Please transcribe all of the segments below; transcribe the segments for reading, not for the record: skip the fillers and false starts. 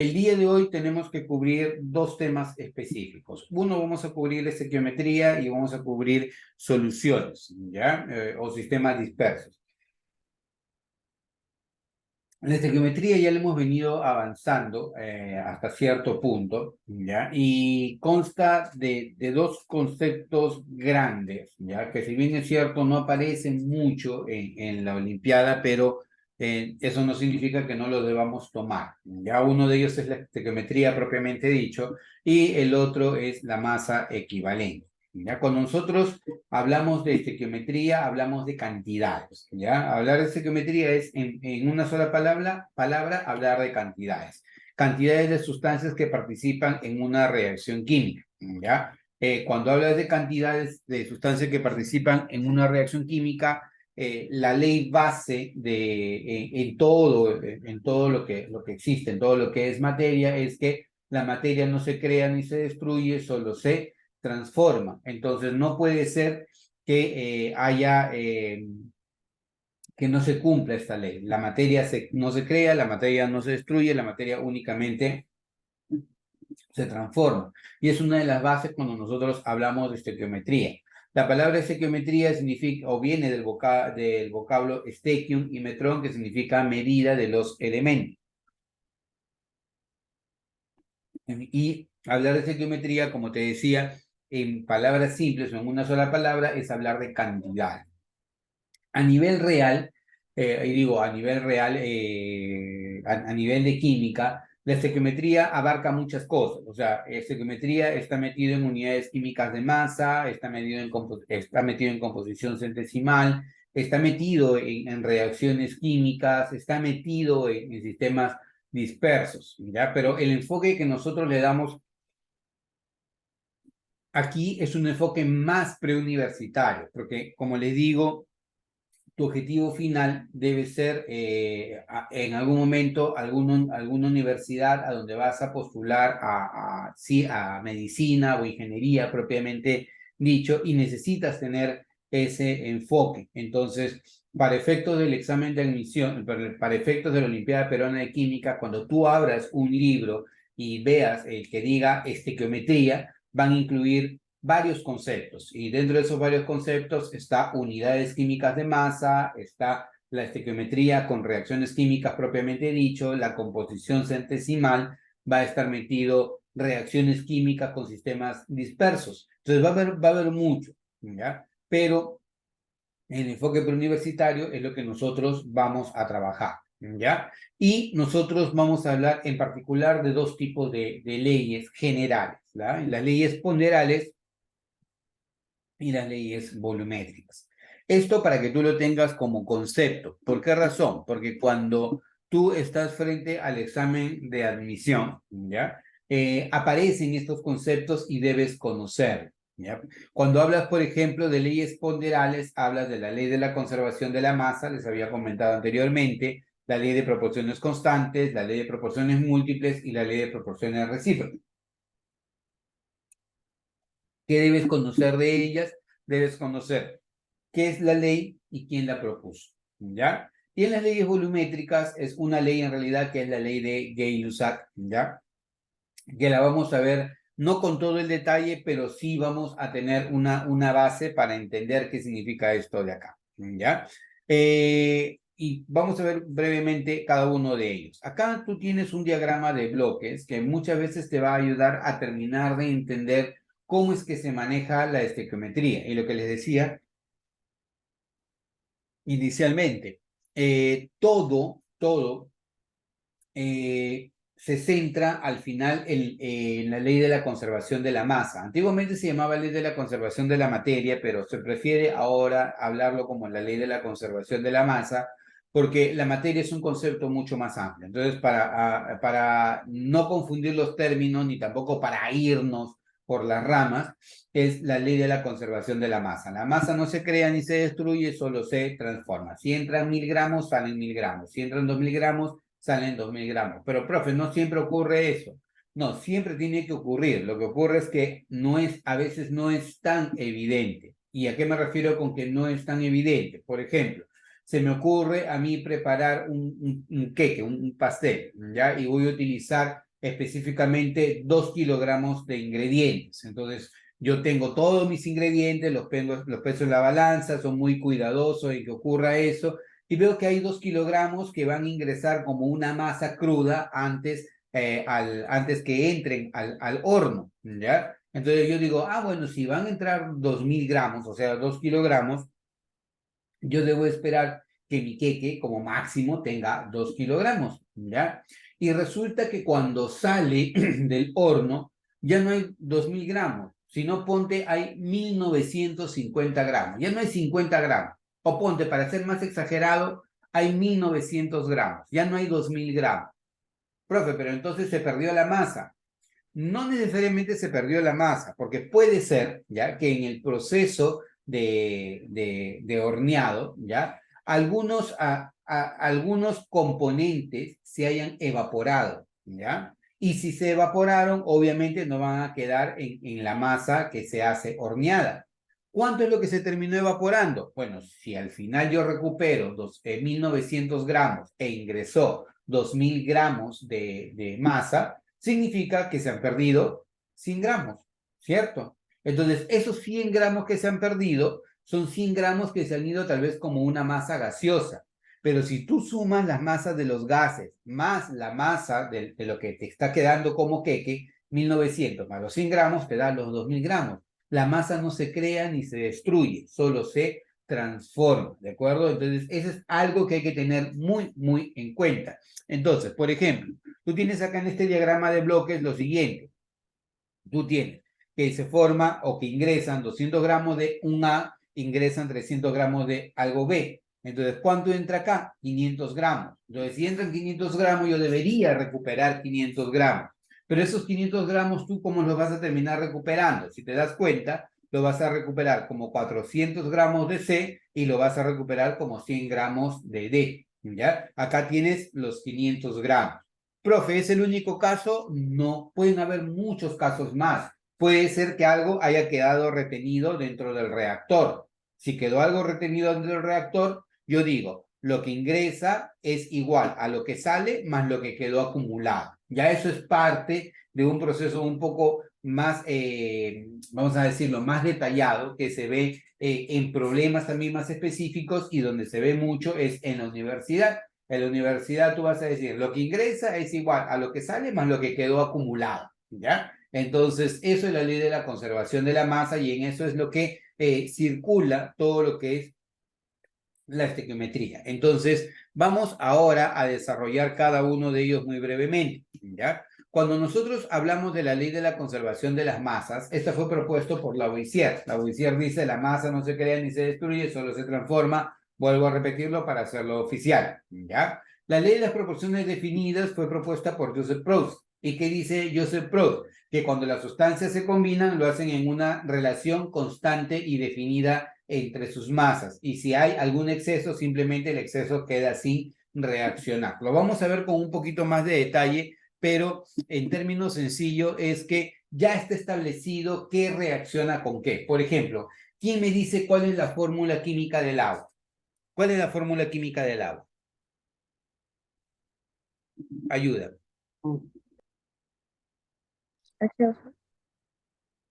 El día de hoy tenemos que cubrir dos temas específicos. Uno, vamos a cubrir estequiometría y vamos a cubrir soluciones, ¿ya? O sistemas dispersos. En la estequiometría ya le hemos venido avanzando hasta cierto punto, ¿ya? Y consta de dos conceptos grandes, ¿ya? Que si bien es cierto, no aparecen mucho en la Olimpiada, pero eso no significa que no los debamos tomar. Ya uno de ellos es la estequiometría propiamente dicho, y el otro es la masa equivalente. Ya cuando nosotros hablamos de estequiometría, hablamos de cantidades, ¿ya? Hablar de estequiometría es, en una sola palabra, hablar de cantidades. Cantidades de sustancias que participan en una reacción química, ¿ya? Cuando hablas de cantidades de sustancias que participan en una reacción química, la ley base en todo lo que existe, en todo lo que es materia, es que la materia no se crea ni se destruye, solo se transforma. Entonces, no puede ser que que no se cumpla esta ley. La materia no se crea, la materia no se destruye, la materia únicamente se transforma. Y es una de las bases cuando nosotros hablamos de estequiometría. La palabra estequiometría significa, o viene del vocablo estequium y metrón, que significa medida de los elementos. Y hablar de estequiometría, como te decía, en palabras simples o en una sola palabra, es hablar de cantidad. A nivel real, y digo a nivel real, a nivel de química, la estequiometría abarca muchas cosas. O sea, estequiometría está metido en unidades químicas de masa, está metido en composición centesimal, está metido en reacciones químicas, está metido en sistemas dispersos, ¿ya? Pero el enfoque que nosotros le damos aquí es un enfoque más preuniversitario, porque como les digo, tu objetivo final debe ser en algún momento alguna universidad a donde vas a postular sí, a medicina o ingeniería propiamente dicho y necesitas tener ese enfoque. Entonces, para efectos del examen de admisión, para efectos de la Olimpiada Peruana de Química, cuando tú abras un libro y veas el que diga estequiometría, van a incluir varios conceptos y dentro de esos varios conceptos está unidades químicas de masa, está la estequiometría con reacciones químicas propiamente dicho, la composición centesimal, va a estar metido reacciones químicas con sistemas dispersos. Entonces va a haber mucho, ¿ya? Pero el enfoque preuniversitario es lo que nosotros vamos a trabajar, ¿ya? Y nosotros vamos a hablar en particular de dos tipos de leyes generales, ¿ya? Las leyes ponderales y las leyes volumétricas. Esto para que tú lo tengas como concepto. ¿Por qué razón? Porque cuando tú estás frente al examen de admisión, ¿ya? Aparecen estos conceptos y debes conocer, ¿ya? Cuando hablas, por ejemplo, de leyes ponderales, hablas de la ley de la conservación de la masa, les había comentado anteriormente, la ley de proporciones constantes, la ley de proporciones múltiples y la ley de proporciones recíprocas. ¿Qué debes conocer de ellas? Debes conocer qué es la ley y quién la propuso, ¿ya? Y en las leyes volumétricas es una ley en realidad que es la ley de Gay-Lussac, ¿ya? Que la vamos a ver no con todo el detalle, pero sí vamos a tener una base para entender qué significa esto de acá, ¿ya? Y vamos a ver brevemente cada uno de ellos. Acá tú tienes un diagrama de bloques que muchas veces te va a ayudar a terminar de entender cómo es que se maneja la estequiometría. Y lo que les decía inicialmente, todo se centra al final en la ley de la conservación de la masa. Antiguamente se llamaba ley de la conservación de la materia, pero se prefiere ahora hablarlo como la ley de la conservación de la masa, porque la materia es un concepto mucho más amplio. Entonces, para no confundir los términos, ni tampoco para irnos por las ramas, es la ley de la conservación de la masa. La masa no se crea ni se destruye, solo se transforma. Si entran 1000 gramos, salen 1000 gramos. Si entran 2000 gramos, salen 2000 gramos. Pero, profe, no siempre ocurre eso. No, siempre tiene que ocurrir. Lo que ocurre es que a veces no es tan evidente. ¿Y a qué me refiero con que no es tan evidente? Por ejemplo, se me ocurre a mí preparar un queque, un pastel, ¿ya? Y voy a utilizar específicamente 2 kilogramos de ingredientes. Entonces, yo tengo todos mis ingredientes, los peso en la balanza, son muy cuidadosos en que ocurra eso, y veo que hay 2 kilogramos que van a ingresar como una masa cruda antes que entren al horno, ¿ya? Entonces yo digo, bueno, si van a entrar 2.000 gramos, o sea, 2 kilogramos, yo debo esperar que mi queque como máximo tenga 2 kilogramos, ¿ya? Y resulta que cuando sale del horno, ya no hay 2.000 gramos, sino ponte hay 1.950 gramos, ya no hay 50 gramos. O ponte, para ser más exagerado, hay 1.900 gramos, ya no hay 2.000 gramos. Profe, pero entonces se perdió la masa. No necesariamente se perdió la masa, porque puede ser, ¿ya? Que en el proceso de horneado, ¿ya? Algunos componentes se hayan evaporado, ¿ya? Y si se evaporaron, obviamente no van a quedar en la masa que se hace horneada. ¿Cuánto es lo que se terminó evaporando? Bueno, si al final yo recupero 1.900 gramos e ingresó 2.000 gramos de masa, significa que se han perdido 100 gramos, ¿cierto? Entonces, esos 100 gramos que se han perdido son 100 gramos que se han ido tal vez como una masa gaseosa. Pero si tú sumas las masas de los gases más la masa de lo que te está quedando como queque, 1.900 más los 100 gramos te da los 2.000 gramos. La masa no se crea ni se destruye, solo se transforma, ¿de acuerdo? Entonces, eso es algo que hay que tener muy, muy en cuenta. Entonces, por ejemplo, tú tienes acá en este diagrama de bloques lo siguiente. Tú tienes que se forma o que ingresan 200 gramos de un A, ingresan 300 gramos de algo B. Entonces, ¿cuánto entra acá? 500 gramos. Entonces, si entran 500 gramos, yo debería recuperar 500 gramos. Pero esos 500 gramos, ¿tú cómo los vas a terminar recuperando? Si te das cuenta, lo vas a recuperar como 400 gramos de C y lo vas a recuperar como 100 gramos de D. ¿Ya? Acá tienes los 500 gramos. Profe, ¿es el único caso? No, pueden haber muchos casos más. Puede ser que algo haya quedado retenido dentro del reactor. Si quedó algo retenido dentro del reactor, yo digo, lo que ingresa es igual a lo que sale más lo que quedó acumulado. Ya eso es parte de un proceso un poco más, vamos a decirlo, más detallado, que se ve en problemas también más específicos y donde se ve mucho es en la universidad. En la universidad tú vas a decir, lo que ingresa es igual a lo que sale más lo que quedó acumulado, ¿ya? Entonces, eso es la ley de la conservación de la masa y en eso es lo que circula todo lo que es la estequiometría. Entonces, vamos ahora a desarrollar cada uno de ellos muy brevemente, ¿ya? Cuando nosotros hablamos de la ley de la conservación de las masas, esta fue propuesto por Lavoisier. Lavoisier dice, la masa no se crea ni se destruye, solo se transforma. Vuelvo a repetirlo para hacerlo oficial, ¿ya? La ley de las proporciones definidas fue propuesta por Joseph Proust. ¿Y qué dice Joseph Proust? Que cuando las sustancias se combinan, lo hacen en una relación constante y definida entre sus masas. Y si hay algún exceso, simplemente el exceso queda sin reaccionar. Lo vamos a ver con un poquito más de detalle, pero en términos sencillos es que ya está establecido qué reacciona con qué. Por ejemplo, ¿quién me dice cuál es la fórmula química del agua? ¿Cuál es la fórmula química del agua? Ayuda.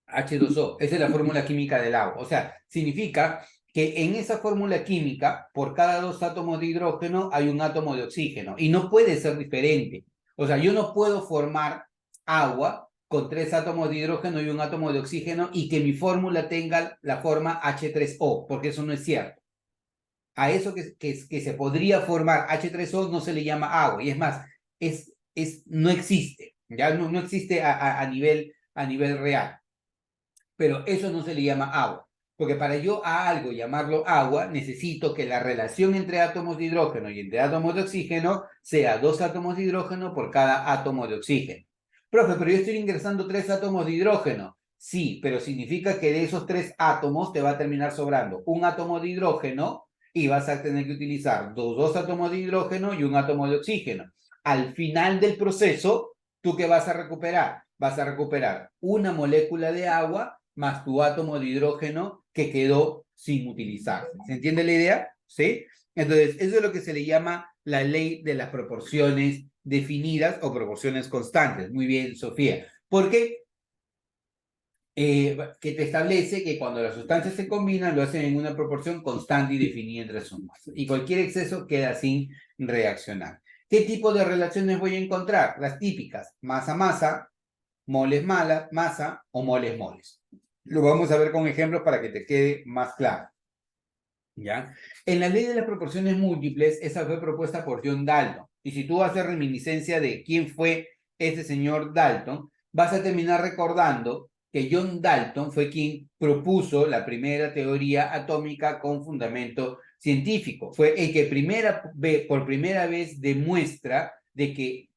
H2O, esa es la fórmula química del agua. O sea, significa que en esa fórmula química, por cada 2 átomos de hidrógeno hay un átomo de oxígeno y no puede ser diferente. O sea, yo no puedo formar agua con 3 átomos de hidrógeno y un átomo de oxígeno y que mi fórmula tenga la forma H3O, porque eso no es cierto. A eso que se podría formar H3O no se le llama agua y es más, no existe, ya no existe a nivel real. Pero eso no se le llama agua, porque para yo a algo llamarlo agua, necesito que la relación entre átomos de hidrógeno y entre átomos de oxígeno sea 2 átomos de hidrógeno por cada átomo de oxígeno. Profe, pero yo estoy ingresando 3 átomos de hidrógeno. Sí, pero significa que de esos 3 átomos te va a terminar sobrando un átomo de hidrógeno y vas a tener que utilizar 2 átomos de hidrógeno y un átomo de oxígeno. Al final del proceso, ¿tú qué vas a recuperar? Vas a recuperar una molécula de agua más tu átomo de hidrógeno que quedó sin utilizarse. ¿Se entiende la idea? ¿Sí? Entonces, eso es lo que se le llama la ley de las proporciones definidas o proporciones constantes. Muy bien, Sofía. Porque que te establece que cuando las sustancias se combinan lo hacen en una proporción constante y definida entre sus masas. Y cualquier exceso queda sin reaccionar. ¿Qué tipo de relaciones voy a encontrar? Las típicas, masa-masa, moles-masa o moles-moles. Lo vamos a ver con ejemplos para que te quede más claro. ¿Ya? En la ley de las proporciones múltiples, esa fue propuesta por John Dalton. Y si tú haces reminiscencia de quién fue este señor Dalton, vas a terminar recordando que John Dalton fue quien propuso la primera teoría atómica con fundamento científico. Fue el que por primera vez demuestra de que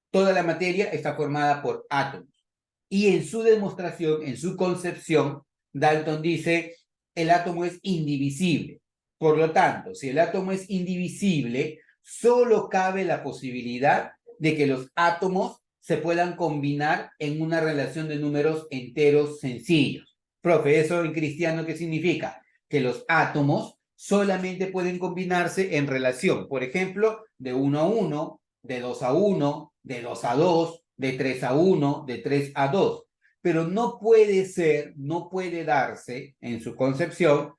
toda la materia está formada por átomos. Y en su demostración, en su concepción, Dalton dice, el átomo es indivisible. Por lo tanto, si el átomo es indivisible, solo cabe la posibilidad de que los átomos se puedan combinar en una relación de números enteros sencillos. Profe, ¿eso en cristiano qué significa? Que los átomos solamente pueden combinarse en relación, por ejemplo, de 1 a 1, de 2 a 1, de 2 a 2, de 3 a 1, de 3 a 2. Pero no puede ser, no puede darse en su concepción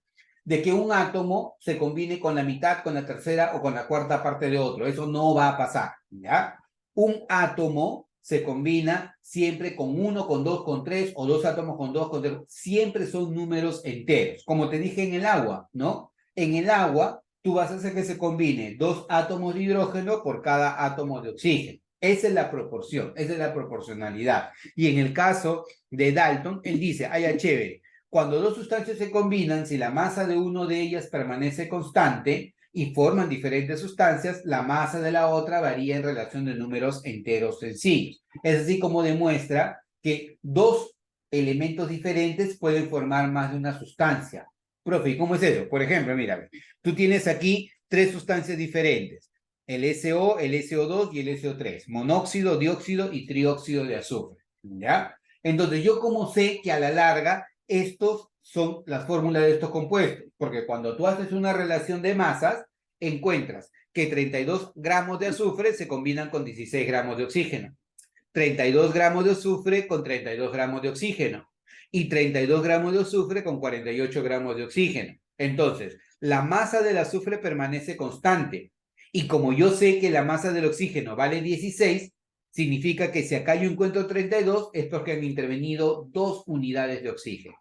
de que un átomo se combine con la mitad, con la tercera o con la cuarta parte de otro. Eso no va a pasar, ¿ya? Un átomo se combina siempre con 1, con 2, con 3, o dos átomos con 2, con 3. Siempre son números enteros. Como te dije en el agua, ¿no? En el agua, tú vas a hacer que se combine 2 átomos de hidrógeno por cada átomo de oxígeno. Esa es la proporción, esa es la proporcionalidad. Y en el caso de Dalton, él dice, ay, chévere, cuando dos sustancias se combinan, si la masa de una de ellas permanece constante y forman diferentes sustancias, la masa de la otra varía en relación de números enteros sencillos. Es así como demuestra que dos elementos diferentes pueden formar más de una sustancia. Profe, ¿y cómo es eso? Por ejemplo, mira, tú tienes aquí 3 sustancias diferentes. El SO, el SO2 y el SO3. Monóxido, dióxido y trióxido de azufre. ¿Ya? Entonces, ¿yo cómo sé que a la larga estos son las fórmulas de estos compuestos? Porque cuando tú haces una relación de masas, encuentras que 32 gramos de azufre se combinan con 16 gramos de oxígeno. 32 gramos de azufre con 32 gramos de oxígeno. Y 32 gramos de azufre con 48 gramos de oxígeno. Entonces, la masa del azufre permanece constante. Y como yo sé que la masa del oxígeno vale 16, significa que si acá yo encuentro 32 es porque han intervenido 2 unidades de oxígeno.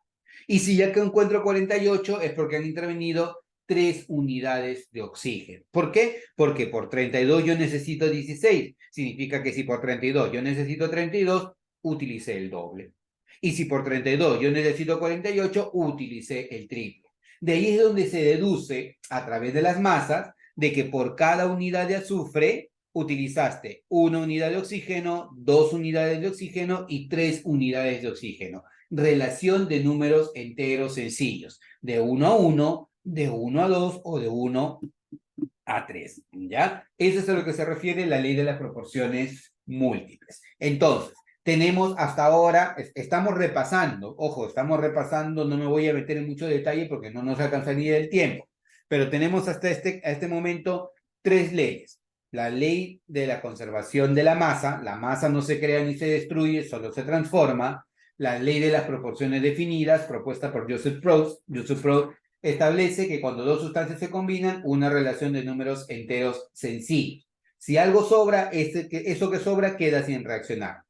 Y si ya que encuentro 48 es porque han intervenido 3 unidades de oxígeno. ¿Por qué? Porque por 32 yo necesito 16. Significa que si por 32 yo necesito 32, utilicé el doble. Y si por 32 yo necesito 48, utilicé el triple. De ahí es donde se deduce, a través de las masas, de que por cada unidad de azufre utilizaste 1 unidad de oxígeno, 2 unidades de oxígeno y 3 unidades de oxígeno. Relación de números enteros sencillos, de 1 a 1, de 1 a 2 o de 1 a 3, ¿ya? Eso es a lo que se refiere la ley de las proporciones múltiples. Entonces, tenemos hasta ahora, estamos repasando, ojo, estamos repasando, no me voy a meter en mucho detalle porque no nos alcanzaría el tiempo, pero tenemos hasta este momento 3 leyes. La ley de la conservación de la masa no se crea ni se destruye, solo se transforma. La ley de las proporciones definidas, propuesta por Joseph Proust. Joseph Proust establece que cuando dos sustancias se combinan, una relación de números enteros sencillos. Si algo sobra, eso que sobra queda sin reaccionar.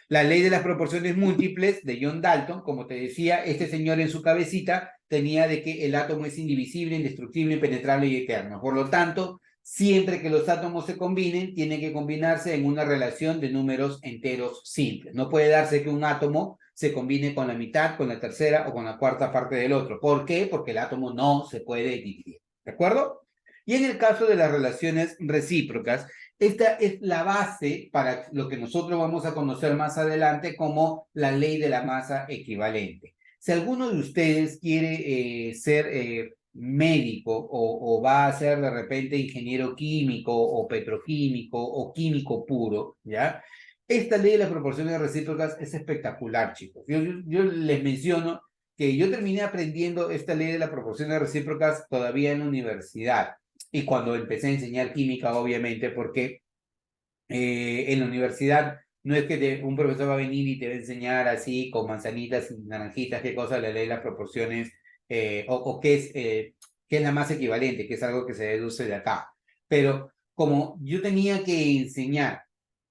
La ley de las proporciones múltiples de John Dalton, como te decía, este señor en su cabecita tenía de que el átomo es indivisible, indestructible, impenetrable y eterno. Por lo tanto, siempre que los átomos se combinen, tienen que combinarse en una relación de números enteros simples. No puede darse que un átomo se combine con la mitad, con la tercera o con la cuarta parte del otro. ¿Por qué? Porque el átomo no se puede dividir. ¿De acuerdo? Y en el caso de las relaciones recíprocas, esta es la base para lo que nosotros vamos a conocer más adelante como la ley de la masa equivalente. Si alguno de ustedes quiere ser médico o va a ser de repente ingeniero químico o petroquímico o químico puro, ¿ya? Esta ley de las proporciones recíprocas es espectacular, chicos. Yo les menciono que yo terminé aprendiendo esta ley de las proporciones recíprocas todavía en la universidad. y cuando empecé a enseñar química, obviamente, porque en la universidad no es que un profesor va a venir y te va a enseñar así con manzanitas y naranjitas, qué cosa, la ley, las proporciones, o qué es la masa equivalente, que es algo que se deduce de acá. Pero como yo tenía que enseñar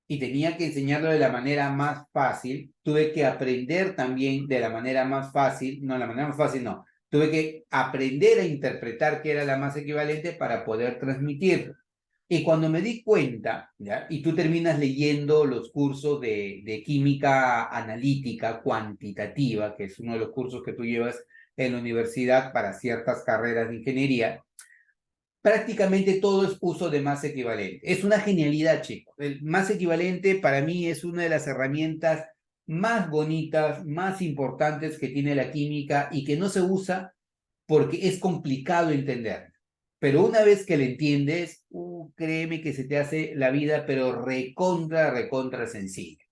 y tenía que enseñarlo de la manera más fácil, tuve que aprender también de la manera más fácil, no, la manera más fácil no, tuve que aprender a interpretar qué era la masa equivalente para poder transmitirlo. Y cuando me di cuenta, ¿ya? Y tú terminas leyendo los cursos de química analítica cuantitativa, que es uno de los cursos que tú llevas en la universidad para ciertas carreras de ingeniería, prácticamente todo es uso de masa equivalente. Es una genialidad, chicos. El masa equivalente para mí es una de las herramientas más bonitas, más importantes que tiene la química y que no se usa porque es complicado entender. Pero una vez que le entiendes, créeme que se te hace la vida, pero recontra, recontra sencilla.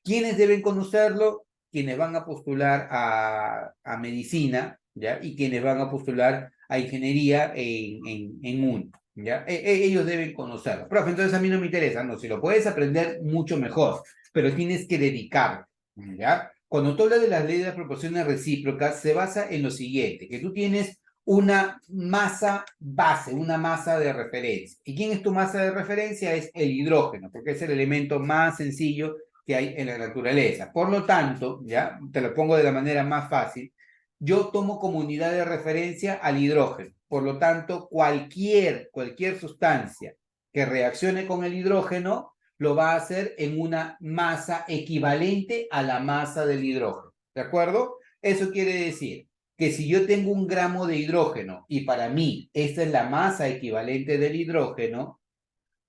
¿Quiénes deben conocerlo? Quienes van a postular a medicina, ¿ya? Y quienes van a postular a ingeniería en uno, ¿ya? Ellos deben conocerlo. Profe, entonces a mí no me interesa, no, si lo puedes aprender, mucho mejor, pero tienes que dedicarte, ¿ya? Cuando tú hablas de las leyes de las proporciones recíprocas, se basa en lo siguiente, que tú tienes una masa base, una masa de referencia. ¿Y quién es tu masa de referencia? Es el hidrógeno, porque es el elemento más sencillo que hay en la naturaleza. Por lo tanto, ya te lo pongo de la manera más fácil, yo tomo como unidad de referencia al hidrógeno. Por lo tanto, cualquier sustancia que reaccione con el hidrógeno lo va a hacer en una masa equivalente a la masa del hidrógeno. ¿De acuerdo? Eso quiere decir que si yo tengo 1 gramo de hidrógeno y para mí esta es la masa equivalente del hidrógeno,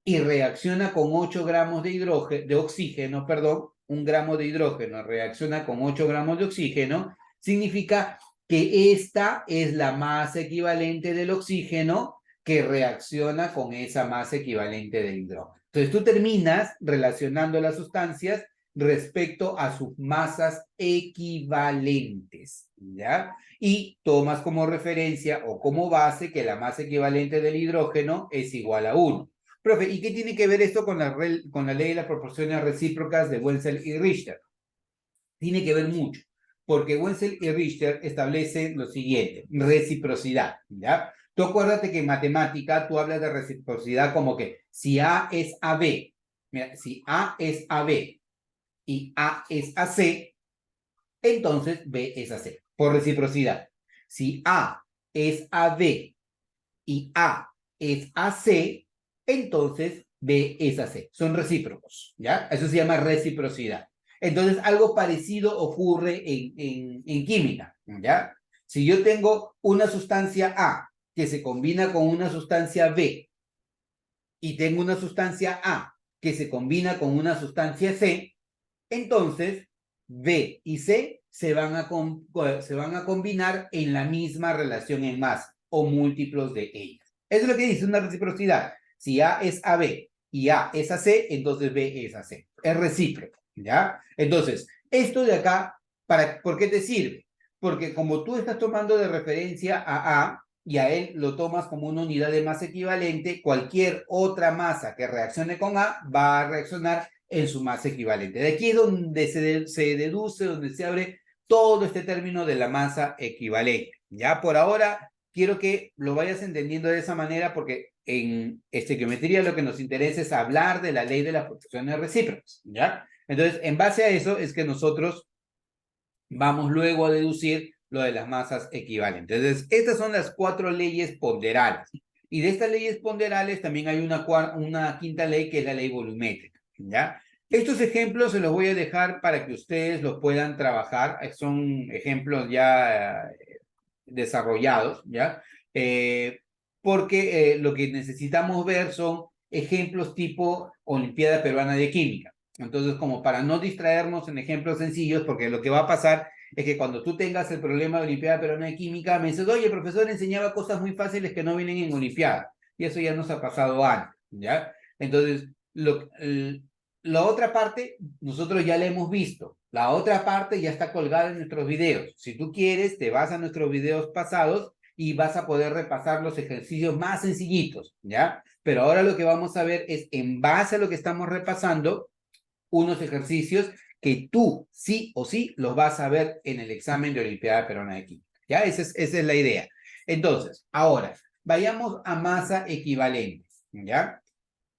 y reacciona con 8 gramos de oxígeno, perdón, 1 gramo de hidrógeno reacciona con 8 gramos de oxígeno, significa que esta es la masa equivalente del oxígeno que reacciona con esa masa equivalente del hidrógeno. Entonces tú terminas relacionando las sustancias respecto a sus masas equivalentes, ¿ya? Y tomas como referencia o como base que la masa equivalente del hidrógeno es igual a 1. Profe, ¿y qué tiene que ver esto con la ley de las proporciones recíprocas de Wenzel y Richter? Tiene que ver mucho, porque Wenzel y Richter establecen lo siguiente, reciprocidad, ¿ya? Tú acuérdate que en matemática tú hablas de reciprocidad como que si A es a B, mira, si A es a B y A es a C, entonces B es a C, por reciprocidad. Si A es a B y A es a C, entonces B es a C. Son recíprocos, ¿ya? Eso se llama reciprocidad. Entonces, algo parecido ocurre en química, ¿ya? Si yo tengo una sustancia A que se combina con una sustancia B y tengo una sustancia A que se combina con una sustancia C, entonces B y C se van a combinar en la misma relación en masa o múltiplos de ellas. Eso es lo que dice una reciprocidad. Si A es a B y A es a C, entonces B es a C. Es recíproco, ¿ya? Entonces, esto de acá, ¿por qué te sirve? Porque como tú estás tomando de referencia a y a él lo tomas como una unidad de masa equivalente, cualquier otra masa que reaccione con A va a reaccionar en su masa equivalente. De aquí es donde se deduce, donde se abre todo este término de la masa equivalente. Ya por ahora quiero que lo vayas entendiendo de esa manera porque en estequiometría lo que nos interesa es hablar de la ley de las proporciones recíprocas, ¿ya? Entonces, en base a eso es que nosotros vamos luego a deducir lo de las masas equivalentes. Entonces, estas son las 4 leyes ponderales. Y de estas leyes ponderales también hay una quinta ley que es la ley volumétrica, ¿ya? Estos ejemplos se los voy a dejar para que ustedes los puedan trabajar. Son ejemplos ya desarrollados, ¿ya? Porque lo que necesitamos ver son ejemplos tipo Olimpiada Peruana de Química. Entonces, como para no distraernos en ejemplos sencillos, porque lo que va a pasar es que cuando tú tengas el problema de Olimpiada Peruana de Química, me dices, oye, el profesor enseñaba cosas muy fáciles que no vienen en Olimpiada. Y eso ya nos ha pasado antes, ¿ya? Entonces, la otra parte, nosotros ya la hemos visto. La otra parte ya está colgada en nuestros videos. Si tú quieres, te vas a nuestros videos pasados y vas a poder repasar los ejercicios más sencillitos, ¿ya? Pero ahora lo que vamos a ver es, en base a lo que estamos repasando, unos ejercicios que tú sí o sí los vas a ver en el examen de Olimpiada Peruana de Química, ¿ya? Esa es la idea. Entonces, ahora, vayamos a masa equivalente, ¿ya?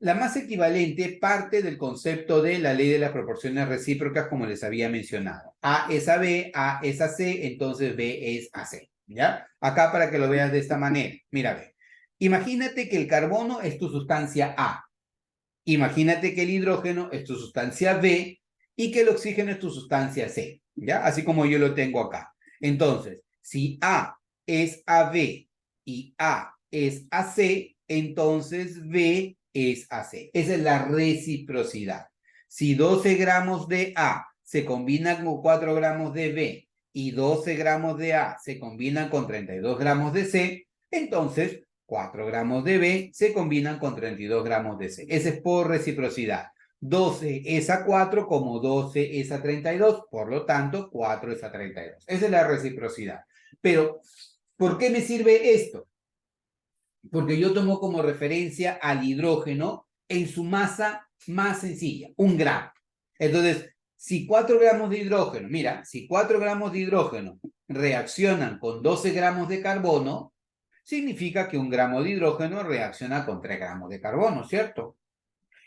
La masa equivalente parte del concepto de la ley de las proporciones recíprocas, como les había mencionado. A es a B, A es a C, entonces B es a C, ¿ya? Acá para que lo veas de esta manera. Mira, ve. Imagínate que el carbono es tu sustancia A. Imagínate que el hidrógeno es tu sustancia B y que el oxígeno es tu sustancia C, ¿ya? Así como yo lo tengo acá. Entonces, si A es AB y A es AC, entonces B es AC. Esa es la reciprocidad. Si 12 gramos de A se combinan con 4 gramos de B y 12 gramos de A se combinan con 32 gramos de C, entonces 4 gramos de B se combinan con 32 gramos de C. Ese es por reciprocidad. 12 es a 4 como 12 es a 32, por lo tanto 4 es a 32. Esa es la reciprocidad. Pero, ¿por qué me sirve esto? Porque yo tomo como referencia al hidrógeno en su masa más sencilla, 1 gramo. Entonces, si 4 gramos de hidrógeno, mira, si 4 gramos de hidrógeno reaccionan con 12 gramos de carbono, significa que 1 gramo de hidrógeno reacciona con 3 gramos de carbono, ¿cierto?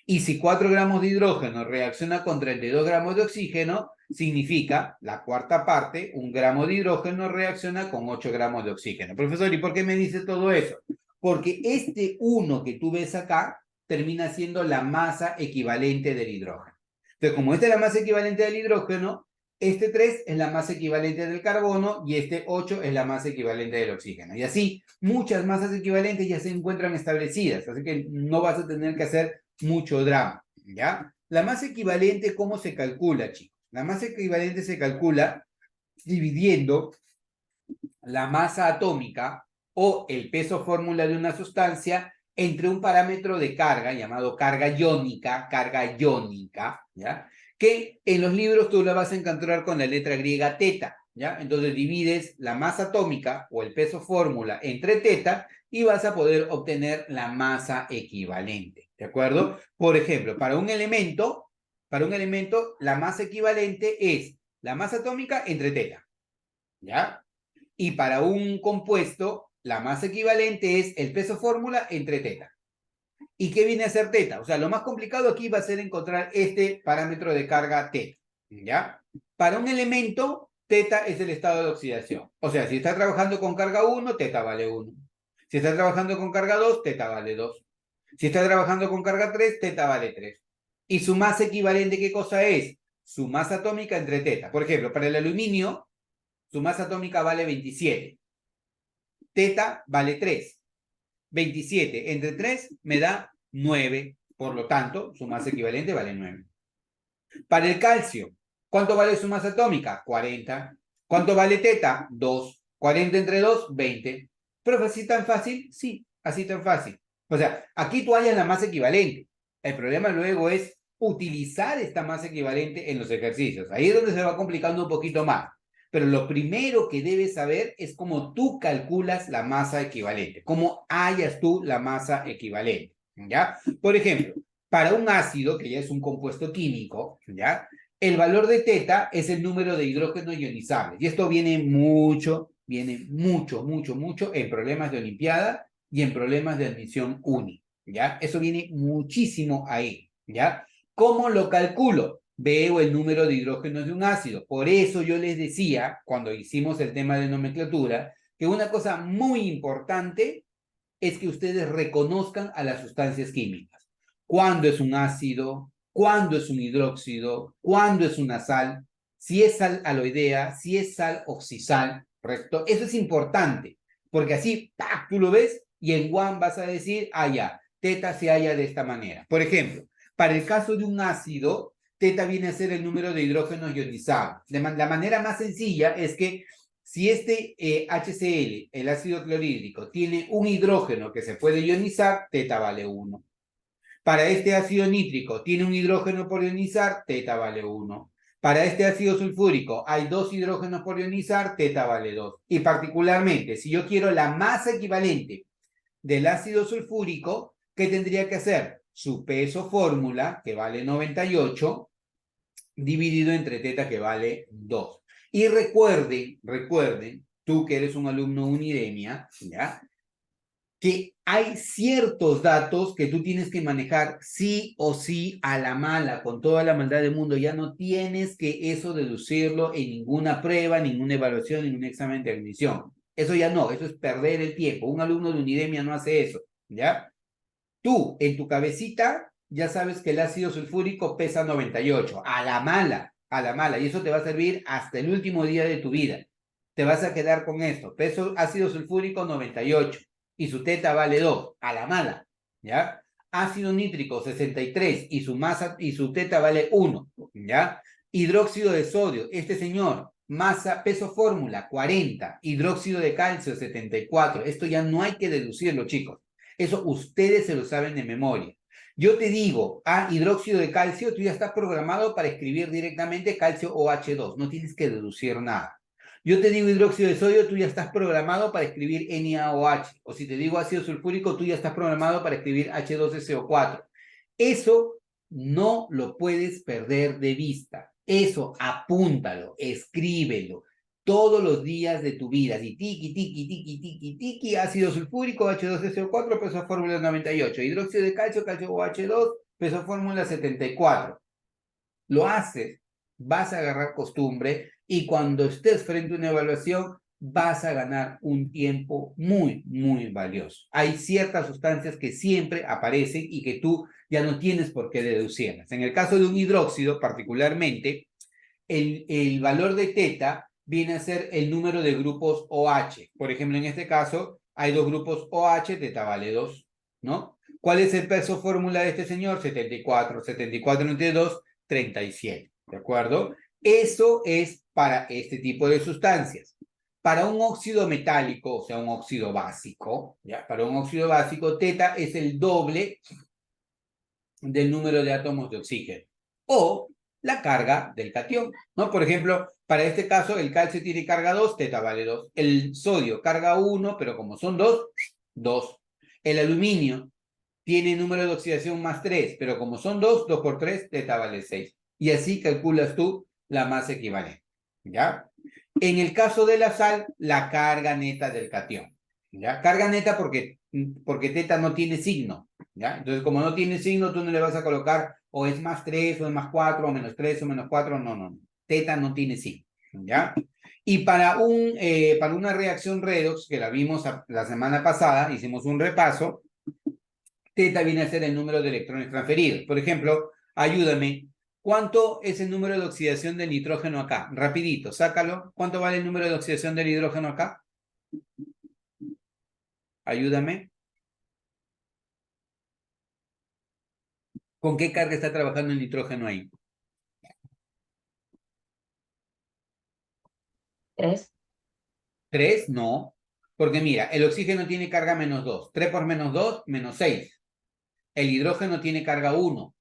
Y si 4 gramos de hidrógeno reacciona con 32 gramos de oxígeno, significa la cuarta parte, 1 gramo de hidrógeno reacciona con 8 gramos de oxígeno. Profesor, ¿y por qué me dice todo eso? Porque este 1 que tú ves acá termina siendo la masa equivalente del hidrógeno. Entonces, como esta es la masa equivalente del hidrógeno, este 3 es la masa equivalente del carbono y este 8 es la masa equivalente del oxígeno. Y así, muchas masas equivalentes ya se encuentran establecidas, así que no vas a tener que hacer mucho drama, ¿ya? La masa equivalente, ¿cómo se calcula, chicos? La masa equivalente se calcula dividiendo la masa atómica o el peso fórmula de una sustancia entre un parámetro de carga llamado carga iónica, ¿ya? Que en los libros tú la vas a encontrar con la letra griega teta, ¿ya? Entonces divides la masa atómica o el peso fórmula entre teta y vas a poder obtener la masa equivalente, ¿de acuerdo? Por ejemplo, para un elemento, la masa equivalente es la masa atómica entre teta, ¿ya? Y para un compuesto, la masa equivalente es el peso fórmula entre teta. ¿Y qué viene a ser teta? O sea, lo más complicado aquí va a ser encontrar este parámetro de carga teta, ¿ya? Para un elemento, teta es el estado de oxidación. O sea, si está trabajando con carga 1, teta vale 1. Si está trabajando con carga 2, teta vale 2. Si está trabajando con carga 3, teta vale 3. ¿Y su masa equivalente qué cosa es? Su masa atómica entre teta. Por ejemplo, para el aluminio, su masa atómica vale 27. Teta vale 3. 27 entre 3 me da 9. Por lo tanto, su masa equivalente vale 9. Para el calcio, ¿cuánto vale su masa atómica? 40. ¿Cuánto vale teta? 2. 40 entre 2, 20. ¿Pero así tan fácil? Sí, así tan fácil. O sea, aquí tú hallas la masa equivalente. El problema luego es utilizar esta masa equivalente en los ejercicios. Ahí es donde se va complicando un poquito más. Pero lo primero que debes saber es cómo tú calculas la masa equivalente, cómo hallas tú la masa equivalente, ¿ya? Por ejemplo, para un ácido, que ya es un compuesto químico, ¿ya? El valor de teta es el número de hidrógeno ionizable. Y esto viene mucho en problemas de Olimpiada y en problemas de admisión uni, ¿ya? Eso viene muchísimo ahí, ¿ya? ¿Cómo lo calculo? Veo el número de hidrógenos de un ácido. Por eso yo les decía, cuando hicimos el tema de nomenclatura, que una cosa muy importante es que ustedes reconozcan a las sustancias químicas. ¿Cuándo es un ácido? ¿Cuándo es un hidróxido? ¿Cuándo es una sal? Si es sal aloidea, si es sal oxisal, ¿correcto? Eso es importante, porque así, ¡pac!, tú lo ves y en one vas a decir, ah, ya, teta se halla de esta manera. Por ejemplo, para el caso de un ácido, teta viene a ser el número de hidrógenos ionizados. La manera más sencilla es que si este HCl, el ácido clorhídrico, tiene un hidrógeno que se puede ionizar, teta vale 1. Para este ácido nítrico, tiene un hidrógeno por ionizar, teta vale 1. Para este ácido sulfúrico hay 2 hidrógenos por ionizar, teta vale 2. Y particularmente, si yo quiero la masa equivalente del ácido sulfúrico, ¿qué tendría que hacer? Su peso fórmula, que vale 98, dividido entre teta, que vale 2. Y recuerden, tú que eres un alumno Unidemia, ¿ya? Que hay ciertos datos que tú tienes que manejar sí o sí a la mala, con toda la maldad del mundo. Ya no tienes que eso deducirlo en ninguna prueba, ninguna evaluación, ningún examen de admisión. Eso ya no, eso es perder el tiempo. Un alumno de Unidemia no hace eso, ¿ya? Tú, en tu cabecita, ya sabes que el ácido sulfúrico pesa 98, a la mala, y eso te va a servir hasta el último día de tu vida. Te vas a quedar con esto, peso ácido sulfúrico 98, y su teta vale 2, a la mala, ¿ya? Ácido nítrico 63, y su masa, y su teta vale 1, ¿ya? Hidróxido de sodio, este señor, masa, peso fórmula 40, hidróxido de calcio 74, esto ya no hay que deducirlo, chicos. Eso ustedes se lo saben de memoria. Yo te digo, hidróxido de calcio, tú ya estás programado para escribir directamente calcio OH2, no tienes que deducir nada. Yo te digo hidróxido de sodio, tú ya estás programado para escribir NaOH. O si te digo ácido sulfúrico, tú ya estás programado para escribir H2SO4. Eso no lo puedes perder de vista. Eso apúntalo, escríbelo todos los días de tu vida. Y tiki, ácido sulfúrico, H2SO4, peso fórmula 98. Hidróxido de calcio, calcio OH2, peso fórmula 74. Lo haces, vas a agarrar costumbre y cuando estés frente a una evaluación vas a ganar un tiempo muy, muy valioso. Hay ciertas sustancias que siempre aparecen y que tú ya no tienes por qué deducirlas. En el caso de un hidróxido, particularmente, el valor de teta viene a ser el número de grupos OH. Por ejemplo, en este caso, hay 2 grupos OH, teta vale 2, ¿no? ¿Cuál es el peso fórmula de este señor? 74. 74 entre 2, 37, ¿de acuerdo? Eso es para este tipo de sustancias. Para un óxido metálico, o sea, un óxido básico, ¿ya? Para un óxido básico, teta es el doble del número de átomos de oxígeno. O la carga del catión, ¿no? Por ejemplo, para este caso, el calcio tiene carga 2, teta vale 2. El sodio carga 1, pero como son 2, 2. El aluminio tiene número de oxidación más 3, pero como son 2, 2 por 3, teta vale 6. Y así calculas tú la masa equivalente, ¿ya? En el caso de la sal, la carga neta del catión, ¿ya? Carga neta porque teta no tiene signo, ¿ya? Entonces, como no tiene signo, tú no le vas a colocar o es más 3, o es más 4, o menos 3, o menos 4, no. Teta no tiene signo, ¿ya? Y para una reacción redox, que la vimos la semana pasada, hicimos un repaso, teta viene a ser el número de electrones transferidos. Por ejemplo, ayúdame, ¿cuánto es el número de oxidación del nitrógeno acá? Rapidito, sácalo. ¿Cuánto vale el número de oxidación del hidrógeno acá? Ayúdame. ¿Con qué carga está trabajando el nitrógeno ahí? 3. 3, no. Porque mira, el oxígeno tiene carga menos 2. 3 por menos 2, menos 6. El hidrógeno tiene carga 1.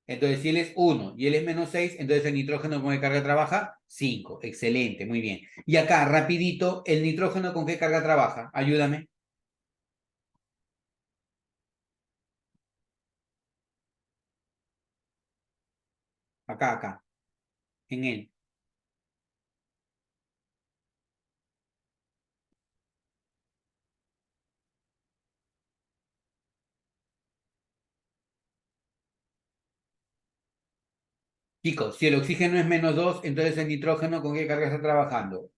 Entonces, si él es 1 y él es menos 6, entonces el nitrógeno ¿con qué carga trabaja? 5. Excelente, muy bien. Y acá, rapidito, ¿el nitrógeno con qué carga trabaja? Ayúdame. Acá, en él. Chicos, si el oxígeno es menos 2, entonces el nitrógeno ¿con qué carga está trabajando?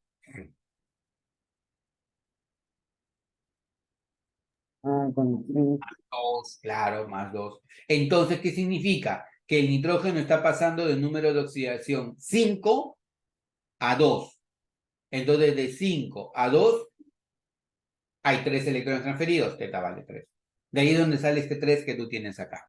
Con 3. 2, claro, más 2. Entonces, ¿qué significa? Que el nitrógeno está pasando del número de oxidación 5 a 2. Entonces, de 5 a 2 hay 3 electrones transferidos, teta vale 3. De ahí es donde sale este 3 que tú tienes acá.